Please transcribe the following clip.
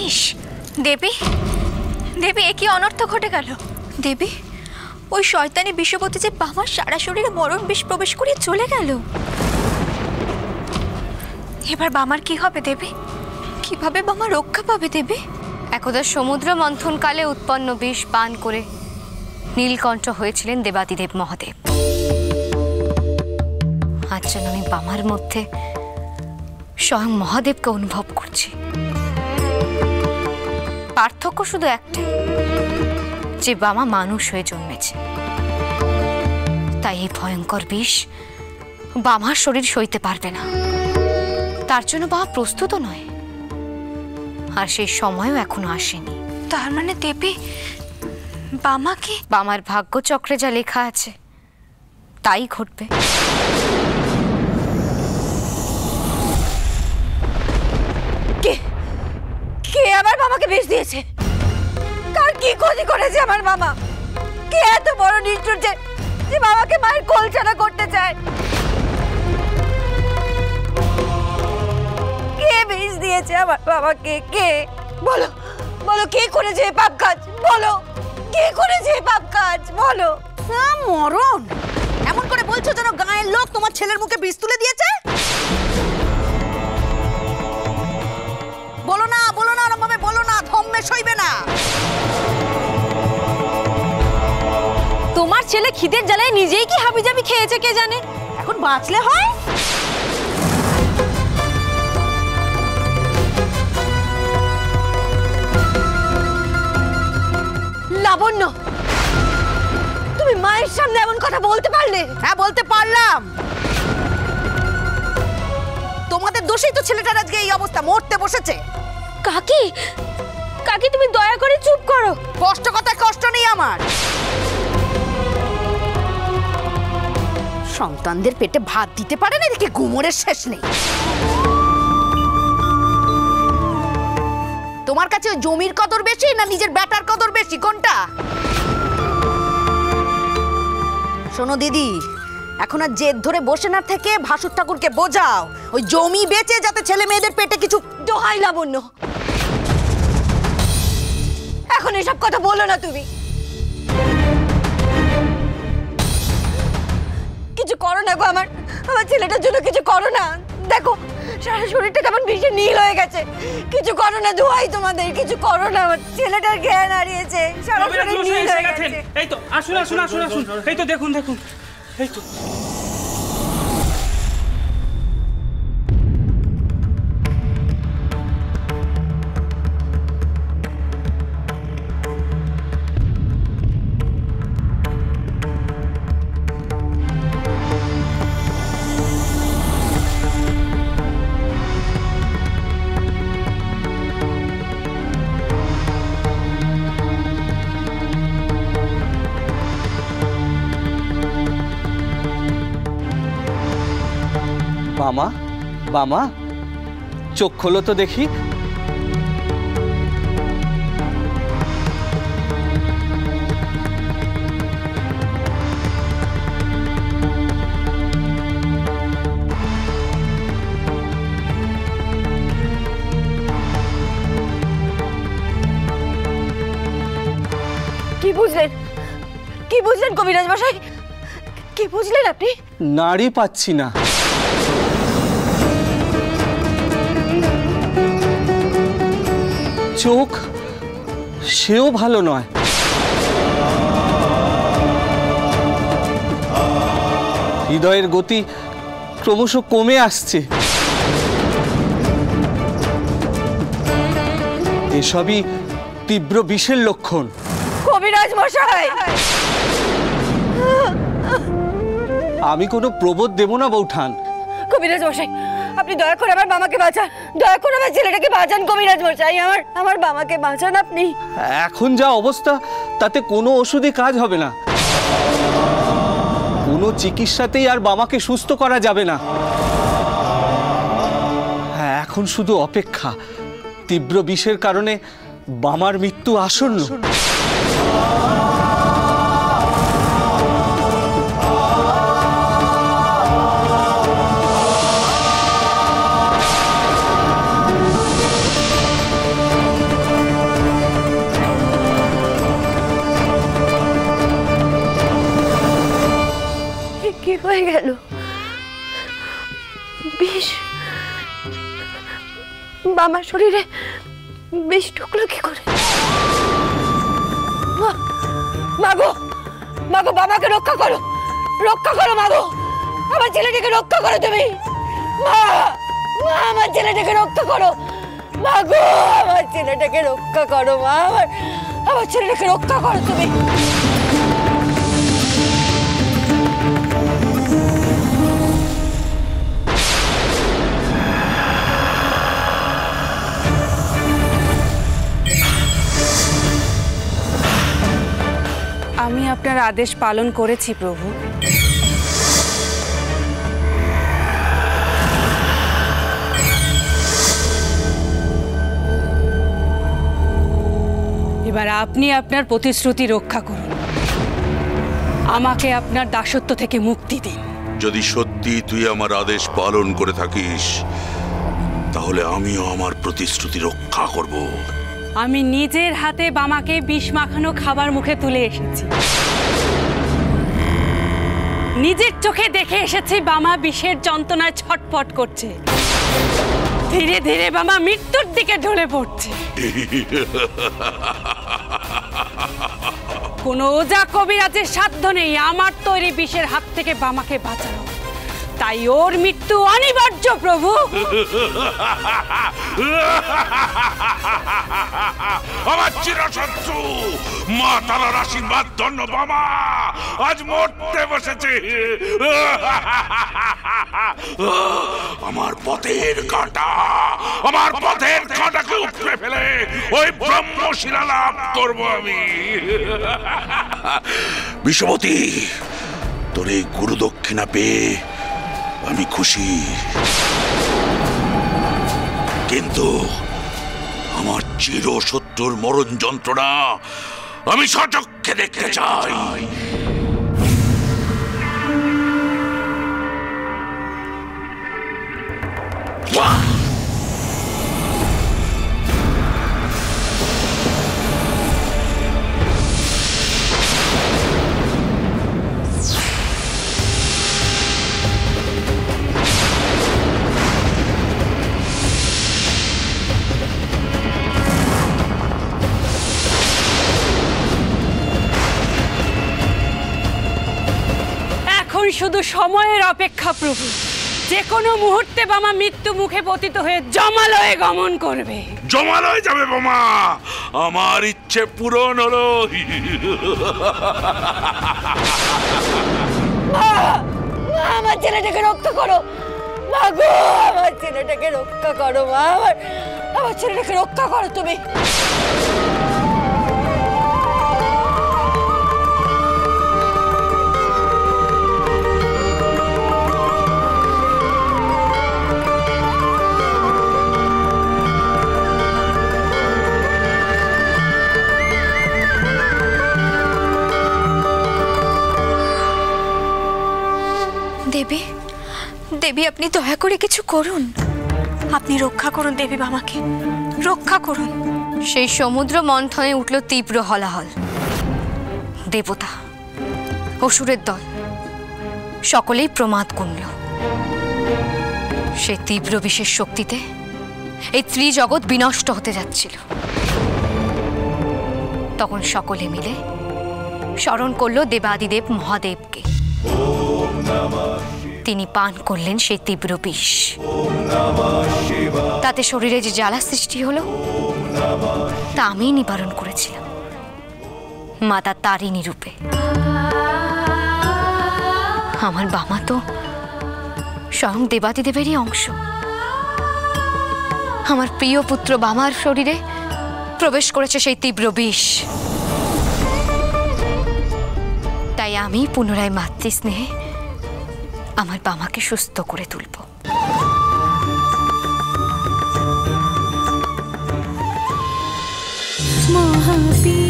বিষ? দেবী, দেবী এ কি অনর্থ ঘটে গেল? দেবী, ওই শয়তানি বিষবতী যে বামার সারা শরীরে মরণ বিষ প্রবেশ করিয়ে চলে গেল। এবার বামার কি হবে দেবী? কিভাবে বামা রক্ষা পাবে দেবী? একদা সমুদ্র মন্থনকালে উৎপন্ন বিষ পান করে নীলকণ্ঠ হয়েছিলেন দেবাদিদেব মহাদেব। আজ যেন আমি বামার মধ্যে স্বয়ং মহাদেবকে অনুভব করছি। পার্থক্য শুধু একটাই, যে বামা মানুষ হয়ে জন্মেছে, তাই এই ভয়ঙ্কর বিষ বামার শরীর সইতে পারবে না। তার জন্য বামা প্রস্তুত নয়, আর সেই সময়ও এখনো আসেনি। তার মানে দেবী বামাকে? বামার ভাগ্যচক্রে যা লেখা আছে তাই ঘটবে। কে কে আমার বাবাকে বিষ দিয়েছে? কার কি ক্ষতি করেছে আমার বাবা? কে এত বড় নিষ্ঠুর যে বাবাকে মায়ের কোল ছাড়া করতে চায়? কে বিষ দিয়েছে আমার বাবাকে? কে? বলো বলো, কে করেছে এই পাপ কাজ? বলো, কে করেছে এই পাপ কাজ? বলো। মরণ, এমন করে বলছো যেন গায়ের লোক তোমার ছেলের মুখে বিষ তুলে দিয়েছে। বলো না, বলো না, ওরম ভাবে বলো না, ধম্মে সইবে না। তোমার ছেলে খিদের জ্বালায় নিজেই কি হাবিজাবি খেয়েছে কে জানে। এখন বাঁচলে হয়। লাবণ্য, তুমি মায়ের সামনে এমন কথা বলতে পারলে? হ্যাঁ, বলতে পারলাম। তোমাদের দোষেই তো ছেলেটার আজকে এই অবস্থা, মরতে বসেছে। কাকি, কাকি তুমি দয়া করে চুপ করো। কষ্ট কথায় কষ্ট নেই আমার। সন্তানদের পেটে ভাত দিতে পারে না, এদিকে গুমরের শেষ নেই। তোমার কাছে ওই জমির কদর বেশি না নিজের বেটার কদর বেশি, কোনটা? শোনো দিদি, এখন আর জেদ ধরে বসে না থেকে ভাসুর ঠাকুরকে বোঝাও ওই জমি বেচে যাতে ছেলে মেয়েদের পেটে কিছু। দোহাই লাবণ্য, এখন এসব কথা বলো না তুমি। কিছু করো না গো, আমার ছেলেটার জন্য কিছু করো না। দেখো সারা শরীরটা কেমন ভীষণ নীল হয়ে গেছে। কিছু করো না, দোহাই তোমাদের, কিছু করো না। আমার ছেলেটার জ্ঞান হারিয়েছে, সারা শরীর নীল হয়ে গেছে। এই তো আসুন আসুন আসুন আসুন, এই তো দেখুন দেখুন, এই তো। বামা, বামা, চোখ খোলো তো দেখি। কি বুঝলেন? কি বুঝলেন কবিরাজ মশাই? কি বুঝলেন আপনি? নাড়ি পাচ্ছি না। চোখ সেও ভালো নয়। হৃদয়ের গতি ক্রমশ কমে আসছে। এসবই তীব্র বিষের লক্ষণ। কবিরাজ মশাই, আমি কোনো প্রবোধ দেব না বৌঠান। কবিরাজ মশাই, আপনি দয়া করে আমার বাবাকে বাঁচান, দয়া করে আমার ছেলেটাকে বাঁচান। কবিরাজ মশাই, আমার বাবাকে বাঁচান আপনি। এখন যা অবস্থা তাতে কোনো ওষুধই কাজ হবে না। কোনো চিকিৎসাতেই আর বাবাকে সুস্থ করা যাবে না। এখন শুধু অপেক্ষা। তীব্র বিষের কারণে বামার মৃত্যু আসন্ন। হয়ে গেল? বিষ? বামার শরীরে বিষ ঢুকলো কি করে? মাগো, মাগো, বাবাকে রক্ষা করো, রক্ষা করো মাগো, আমার ছেলেটাকে রক্ষা করো তুমি। মা, মা, আমার ছেলেটাকে রক্ষা করো। মাগো, আমার ছেলেটাকে রক্ষা করো। মা, আমার ছেলেটাকে রক্ষা করো তুমি। আমি আপনার আদেশ পালন করেছি প্রভু। এবার আপনি আপনার প্রতিশ্রুতি রক্ষা করুন, আমাকে আপনার দাসত্ব থেকে মুক্তি দিন। যদি সত্যি তুই আমার আদেশ পালন করে থাকিস তাহলে আমিও আমার প্রতিশ্রুতি রক্ষা করব। আমি নিজের হাতে বামাকে বিষ মাখানো খাবার মুখে তুলে এসেছি, নিজের চোখে দেখে এসেছি বামা বিষের যন্ত্রণায় ছটফট করছে, ধীরে ধীরে বামা মৃত্যুর দিকে ঢলে পড়ছে। কোন ওজা কবিরাজের সাধ্য নেই আমার তৈরি বিষের হাত থেকে বামাকে বাঁচানো, তাই ওর মৃত্যু অনিবার্য প্রভু। আমার চিরশত্রু মা তারার আশীর্বাদ ধন্য বাবা আজ মরতে বসেছে। আমার পথের কাঁটাকে উপড়ে ফেলে ওই ব্রহ্মশিলা লাভ করবো আমি। বিশ্ববতী, তোর এই গুরু দক্ষিণা পেয়ে আমি খুশি, কিন্তু আমার চিরশত্রুর মরণ যন্ত্রণা আমি সচক্ষে দেখতে চাই। শুধু সময়ের অপেক্ষা প্রভু, যে কোনো মুহূর্তে বামা মৃত্যু মুখে পতিত হয়ে জমালয়ে গমন করবে। জমালয়ে যাবে বামা, আমার ইচ্ছে পূরণ হলো। আমার ছেলেটাকে রক্ষা করো, মাগো, আমার ছেলেটাকে রক্ষা করো। মা, আমার ছেলেটাকে রক্ষা করো তুমি। দেবী, দেবী, আপনি দয়া করে কিছু করুন, আপনি রক্ষা করুন দেবী, বামাকে রক্ষা করুন। সেই সমুদ্র মন্থনে উঠল তীব্র হলাহল। দেবতা, অসুরের দল সকলেই প্রমাদ গুনল। সে তীব্র বিশেষ শক্তিতে এই ত্রিজগৎ বিনষ্ট হতে যাচ্ছিল। তখন সকলে মিলে স্মরণ করল দেবাদিদেব মহাদেবকে। তিনি পান করলেন সেই তীব্র বিষ। তাতে শরীরে যে জ্বালা সৃষ্টি হলো তা আমি নিবারণ করেছিলাম মাতা তারিণী রূপে। আমার বামা তো স্বয়ং দেবাদিদেবেরই অংশ। আমার প্রিয় পুত্র বামার শরীরে প্রবেশ করেছে সেই তীব্র বিষ। তাই আমি পুনরায় মাতৃস্নেহে আমার বামাকে সুস্থ করে তুলব। মহাবীর